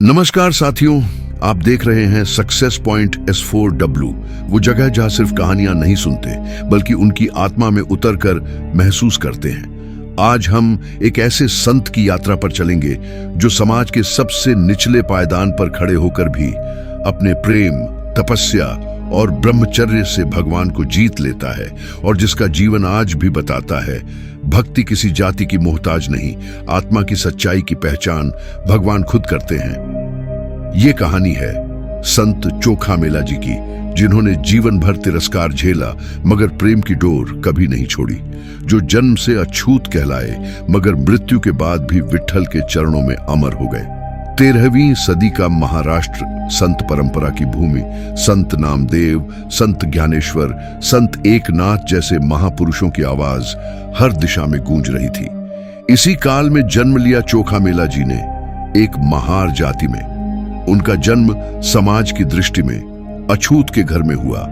नमस्कार साथियों, आप देख रहे हैं सक्सेस पॉइंट S4W, वो जगह जहां सिर्फ कहानियां नहीं सुनते बल्कि उनकी आत्मा में उतरकर महसूस करते हैं। आज हम एक ऐसे संत की यात्रा पर चलेंगे जो समाज के सबसे निचले पायदान पर खड़े होकर भी अपने प्रेम, तपस्या और ब्रह्मचर्य से भगवान को जीत लेता है और जिसका जीवन आज भी बताता है भक्ति किसी जाति की मोहताज नहीं, आत्मा की सच्चाई की पहचान भगवान खुद करते हैं। ये कहानी है संत चोखा मेला जी की, जिन्होंने जीवन भर तिरस्कार झेला मगर प्रेम की डोर कभी नहीं छोड़ी, जो जन्म से अछूत कहलाए मगर मृत्यु के बाद भी विट्ठल के चरणों में अमर हो गए। 13वीं सदी का महाराष्ट्र संत परंपरा की भूमि, संत नामदेव, संत ज्ञानेश्वर, संत एकनाथ जैसे महापुरुषों की आवाज हर दिशा में गूंज रही थी। इसी काल में जन्म लिया चोखा मेला जी ने एक महार जाति में। उनका जन्म समाज की दृष्टि में अछूत के घर में हुआ,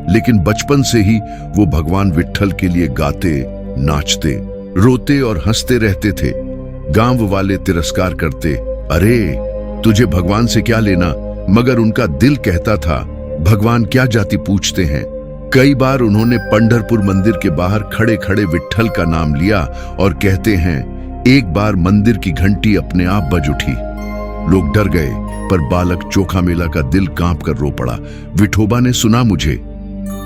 लेकिन बचपन से ही वो भगवान विट्ठल के लिए गाते, नाचते, रोते और हंसते रहते थे। गांव वाले तिरस्कार करते, अरे तुझे भगवान से क्या लेना, मगर उनका दिल कहता था भगवान क्या जाति पूछते हैं। कई बार उन्होंने पंढरपुर मंदिर के बाहर खड़े खड़े विट्ठल का नाम लिया और कहते हैं एक बार मंदिर की घंटी अपने आप बज उठी। लोग डर गए, पर बालक चोखा मेला का दिल कांप कर रो पड़ा, विठोबा ने सुना मुझे।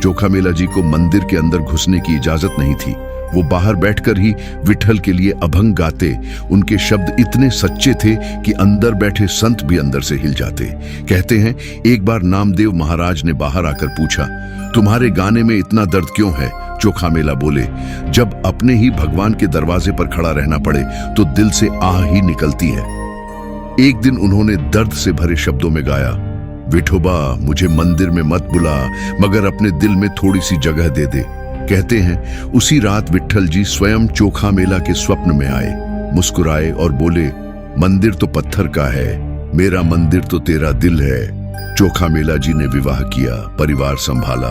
चोखा मेला जी को मंदिर के अंदर घुसने की इजाजत नहीं थी। वो बाहर बैठकर ही विट्ठल के लिए अभंग गाते। उनके शब्द इतने सच्चे थे कि अंदर बैठे संत भी अंदर से हिल जाते। कहते हैं एक बार नामदेव महाराज ने बाहर आकर पूछा, तुम्हारे गाने में इतना दर्द क्यों है? चोखा मेला बोले, जब अपने ही भगवान के दरवाजे पर खड़ा रहना पड़े तो दिल से आह ही निकलती है। एक दिन उन्होंने दर्द से भरे शब्दों में गाया, विठोबा मुझे मंदिर में मत बुला, मगर अपने दिल में थोड़ी सी जगह दे दे। कहते हैं उसी रात विट्ठल जी स्वयं चोखा मेला के स्वप्न में आए, मुस्कुराए और बोले, मंदिर तो पत्थर का है, मेरा मंदिर तो तेरा दिल है। चोखा मेला जी ने विवाह किया, परिवार संभाला,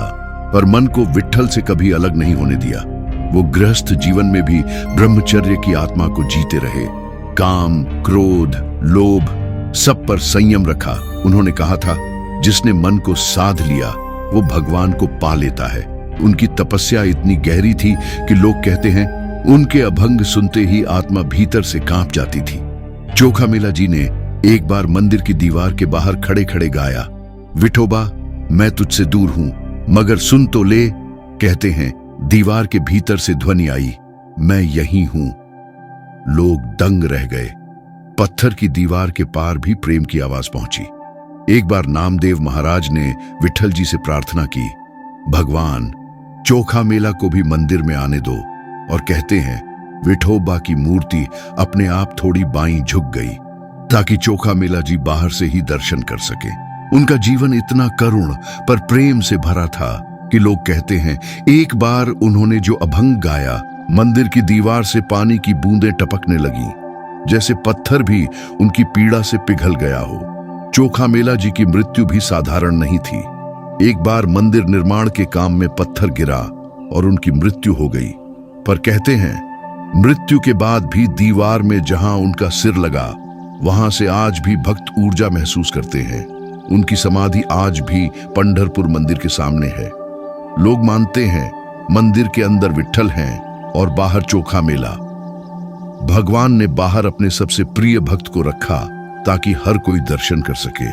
पर मन को विट्ठल से कभी अलग नहीं होने दिया। वो गृहस्थ जीवन में भी ब्रह्मचर्य की आत्मा को जीते रहे। काम, क्रोध, लोभ सब पर संयम रखा। उन्होंने कहा था जिसने मन को साध लिया वो भगवान को पा लेता है। उनकी तपस्या इतनी गहरी थी कि लोग कहते हैं उनके अभंग सुनते ही आत्मा भीतर से कांप जाती थी। चोखा मेला जी ने एक बार मंदिर की दीवार के बाहर खड़े खड़े गाया, विठोबा मैं तुझसे दूर हूं मगर सुन तो ले। कहते हैं दीवार के भीतर से ध्वनि आई, मैं यही हूं। लोग दंग रह गए। पत्थर की दीवार के पार भी प्रेम की आवाज पहुंची। एक बार नामदेव महाराज ने विट्ठल जी से प्रार्थना की, भगवान चोखा मेला को भी मंदिर में आने दो। और कहते हैं विठोबा की मूर्ति अपने आप थोड़ी बाईं झुक गई ताकि चोखा मेला जी बाहर से ही दर्शन कर सके। उनका जीवन इतना करुण पर प्रेम से भरा था कि लोग कहते हैं एक बार उन्होंने जो अभंग गाया, मंदिर की दीवार से पानी की बूंदें टपकने लगी, जैसे पत्थर भी उनकी पीड़ा से पिघल गया हो। चोखा मेला जी की मृत्यु भी साधारण नहीं थी। एक बार मंदिर निर्माण के काम में पत्थर गिरा और उनकी मृत्यु हो गई, पर कहते हैं मृत्यु के बाद भी दीवार में जहां उनका सिर लगा वहां से आज भी भक्त ऊर्जा महसूस करते हैं। उनकी समाधि आज भी पंढरपुर मंदिर के सामने है। लोग मानते हैं मंदिर के अंदर विट्ठल हैं और बाहर चोखा मेला। भगवान ने बाहर अपने सबसे प्रिय भक्त को रखा ताकि हर कोई दर्शन कर सके।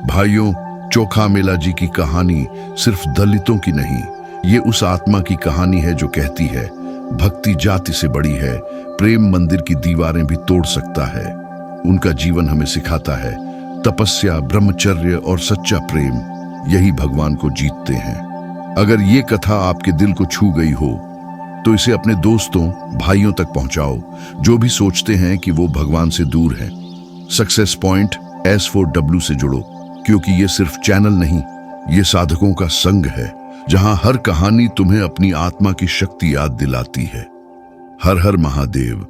भाइयों, चोखा मेला जी की कहानी सिर्फ दलितों की नहीं, ये उस आत्मा की कहानी है जो कहती है भक्ति जाति से बड़ी है, प्रेम मंदिर की दीवारें भी तोड़ सकता है। उनका जीवन हमें सिखाता है तपस्या, ब्रह्मचर्य और सच्चा प्रेम यही भगवान को जीतते हैं। अगर ये कथा आपके दिल को छू गई हो तो इसे अपने दोस्तों, भाइयों तक पहुंचाओ जो भी सोचते हैं कि वो भगवान से दूर हैं। सक्सेस पॉइंट S4W से जुड़ो, क्योंकि ये सिर्फ चैनल नहीं, ये साधकों का संग है जहां हर कहानी तुम्हें अपनी आत्मा की शक्ति याद दिलाती है। हर हर महादेव।